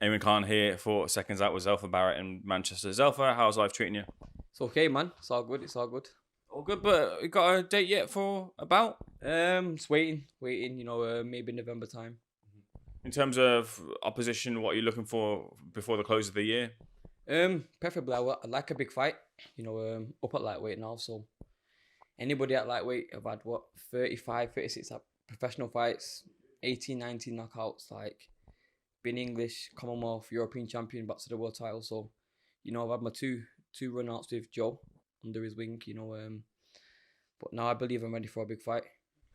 Eamon Khan here for Seconds Out with Zelfa Barrett in Manchester. Zelfa, how's life treating you? It's okay, man. It's all good. It's all good. All good, but you got a date yet for about? Just waiting. Maybe November time. In terms of opposition, what are you looking for before the close of the year? Preferably I'd like a big fight. Up at lightweight now. So anybody at lightweight, I've had 35, 36 professional fights, 18, 19 knockouts. Like been English, Commonwealth, European champion, back to the world title. So I've had my two run-outs with Joe under his wing. But now I believe I'm ready for a big fight.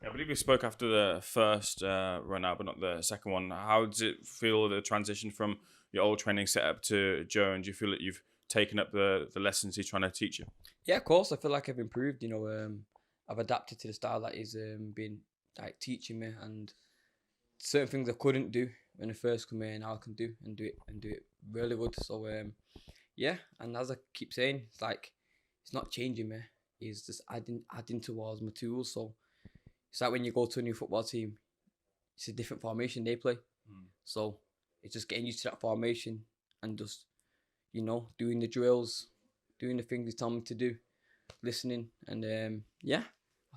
I believe you spoke after the first run out, but not the second one. How does it feel, the transition from your old training setup to Joe? And do you feel that you've taken up the lessons he's trying to teach you? Yeah, of course. I feel like I've improved. I've adapted to the style that he's been like teaching me, and certain things I couldn't do when I first come here, now I can do it really good. So yeah, and as I keep saying, it's like it's not changing me. It's just adding towards my tools. So it's like when you go to a new football team, it's a different formation they play. So it's just getting used to that formation and just, doing the drills, doing the things they tell me to do, listening. And yeah,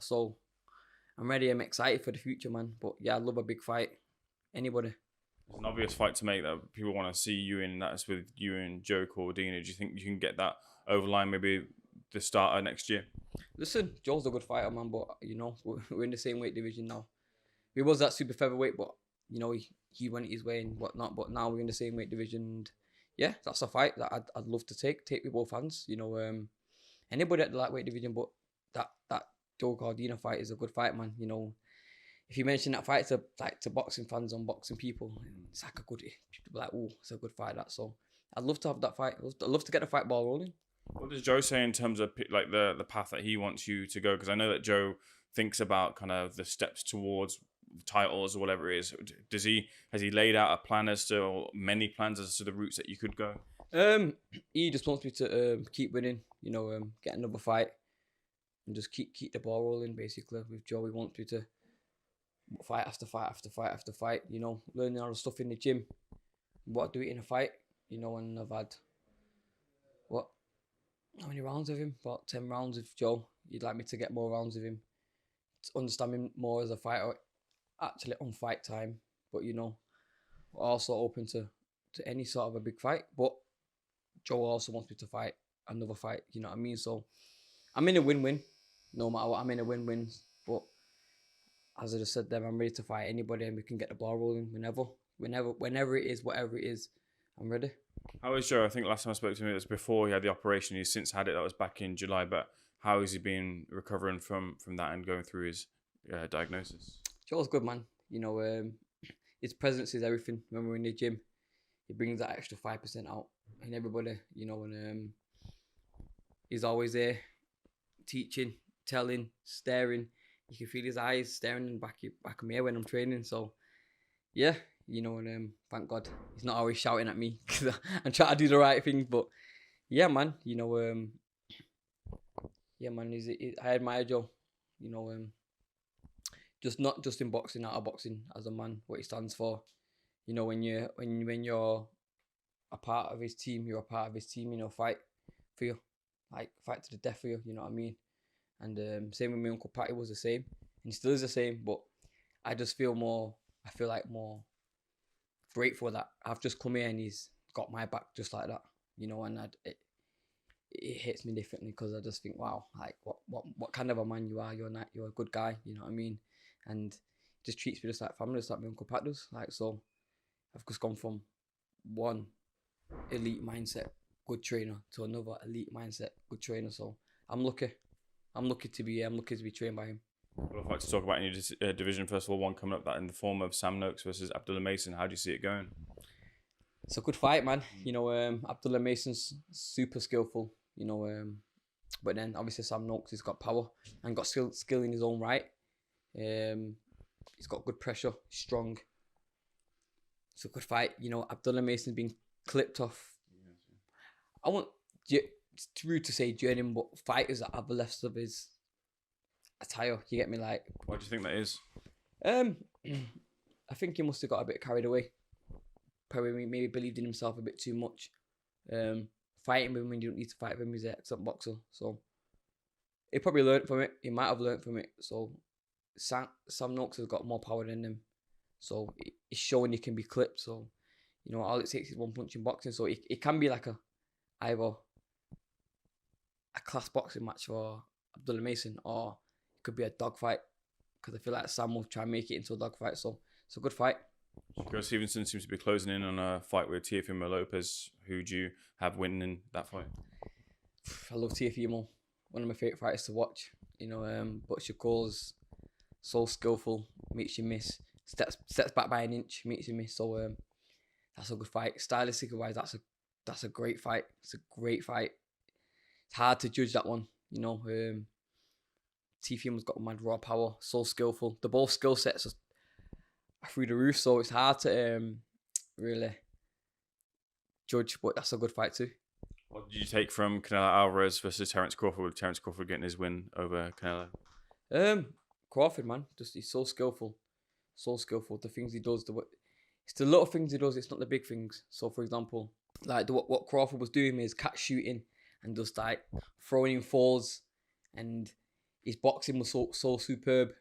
so I'm ready. I'm excited for the future, man. But yeah, I love a big fight. Anybody. It's an obvious fight to make that people want to see you in. That's with you and Joe Cordina. Do you think you can get that over line maybe the start of next year? Listen, Joe's a good fighter, man, but we're in the same weight division now. We was that super featherweight, but he went his way and whatnot. But now we're in the same weight division. And yeah, that's a fight that I'd love to take with both hands. Anybody at the lightweight division, but that Joe Cordina fight is a good fight, man. If you mention that fight to boxing fans and boxing people, it's like a good, like, oh, it's a good fight. That, so I'd love to have that fight. I'd love to get the fight ball rolling. What does Joe say in terms of like the path that he wants you to go? Because I know that Joe thinks about kind of the steps towards titles or whatever it is. Has he laid out a plan as to, or many plans as to the routes that you could go? He just wants me to keep winning. Get another fight and just keep the ball rolling. Basically, with Joe, he wants me to fight after fight after fight after fight. Learning all the stuff in the gym, what do it in a fight. And I've had how many rounds with him? About 10 rounds with Joe. You'd like me to get more rounds with him, to understand him more as a fighter, actually on fight time. But we're also open to any sort of a big fight. But Joe also wants me to fight another fight. You know what I mean? So I'm in a win-win. No matter what, I'm in a win-win. But as I just said, I'm ready to fight anybody, and we can get the ball rolling whenever it is, whatever it is. I'm ready. How is Joe? I think last time I spoke to him, it was before he had the operation. He's since had it. That was back in July. But how has he been recovering from that and going through his diagnosis? Joe's good, man. His presence is everything. When we're in the gym, he brings that extra 5% out in everybody. And he's always there, teaching, telling, staring. You can feel his eyes staring in the back of my ear when I'm training. So, yeah, and thank God he's not always shouting at me because I'm trying to do the right thing. But yeah, man, I admire Joe. Not just in boxing, out of boxing as a man, what he stands for. When you're a part of his team, you're a part of his team. Fight for you, like fight to the death for you. You know what I mean? And same with my Uncle Patty was the same, and he still is the same. But I feel like more grateful that I've just come here and he's got my back just like that. And it hits me differently because I just think, wow, like what kind of a man you are. You're a good guy. You know what I mean? And just treats me just like family, just like my Uncle Pat does. Like, so I've just gone from one elite mindset, good trainer, to another elite mindset, good trainer. So I'm lucky. I'm lucky to be trained by him. Well, I'd like to talk about in your division, first of all, one coming up that in the form of Sam Noakes versus Abdullah Mason. How do you see it going? It's a good fight, man. Abdullah Mason's super skillful, but then obviously Sam Noakes has got power and got skill in his own right. He's got good pressure, strong. It's a good fight. Abdullah Mason's been clipped off. It's rude to say journeyman, but fighters that have the left of his attire. You get me? Like, why do you think that is? I think he must have got a bit carried away. probably maybe believed in himself a bit too much. Fighting with him when you don't need to fight with him. He's an excellent boxer. So he probably learned from it. He might have learned from it. So Sam Noakes has got more power than him. So it's showing he can be clipped. So, you know, all it takes is one punch in boxing. So it can be like either a class boxing match for Abdullah Mason, or it could be a dogfight, because I feel like Sam will try and make it into a dogfight. So it's a good fight. Joe Stevenson seems to be closing in on a fight with Teofimo Lopez. Who do you have winning that fight? I love Teofimo. One of my favourite fighters to watch. You know, but Shakur's so skillful, makes you miss. Steps back by an inch, makes you miss. So that's a good fight. Stylistically wise, that's a great fight. It's a great fight. It's hard to judge that one. You know, Teofimo's got mad raw power, so skillful. The both skill sets are through the roof, so it's hard to really judge. But that's a good fight too. What did you take from Canelo Alvarez versus Terence Crawford, with Terence Crawford getting his win over Canelo? Crawford, man, he's so skillful. So skillful. The things he does, it's the little things he does, it's not the big things. So, for example, like what Crawford was doing is catch shooting and just like throwing in falls, and his boxing was so superb.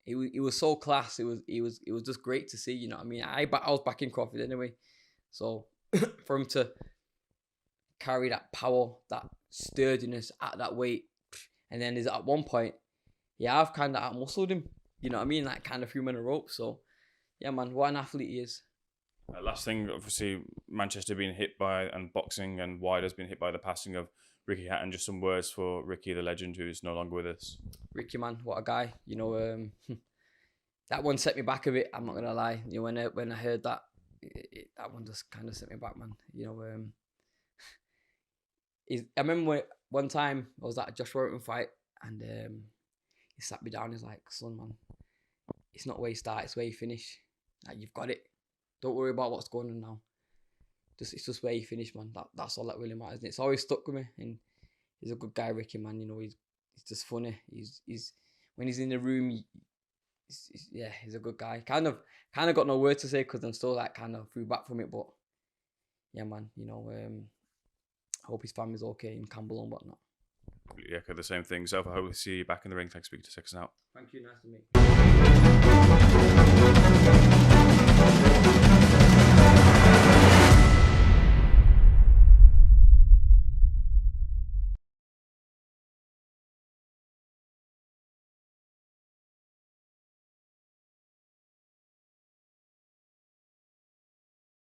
It was so class. It was just great to see. You know what I mean? I was backing Crawford anyway. So for him to carry that power, that sturdiness at that weight, and then is at one point, yeah, I've kind of out-muscled him. You know what I mean? Like, kind of threw him in a rope. So, yeah, man, what an athlete he is. Last thing, obviously, Manchester being hit by, and boxing and Wilder's been hit by the passing of Ricky Hatton. Just some words for Ricky, the legend, who's no longer with us. Ricky, man, what a guy. You know, that one set me back a bit. I'm not going to lie. You know, when I heard that, that one just kind of set me back, man. You know, I remember one time I was at a Josh Warrington fight, and he sat me down. He's like, son, man, it's not where you start, it's where you finish. Like, you've got it. Don't worry about what's going on now. It's just where you finish, man. That's all that really matters. And it's always stuck with me. And he's a good guy, Ricky, man. You know, he's just funny. He's when he's in the room, he's a good guy. Kind of got no words to say, because I'm still like kind of threw back from it. But yeah, man, you know, I hope his family's okay in Campbell and whatnot. Completely echo the same thing. Zelfa, I hope to see you back in the ring. Thanks for speaking to Seconds Out. Thank you. Nice to meet you.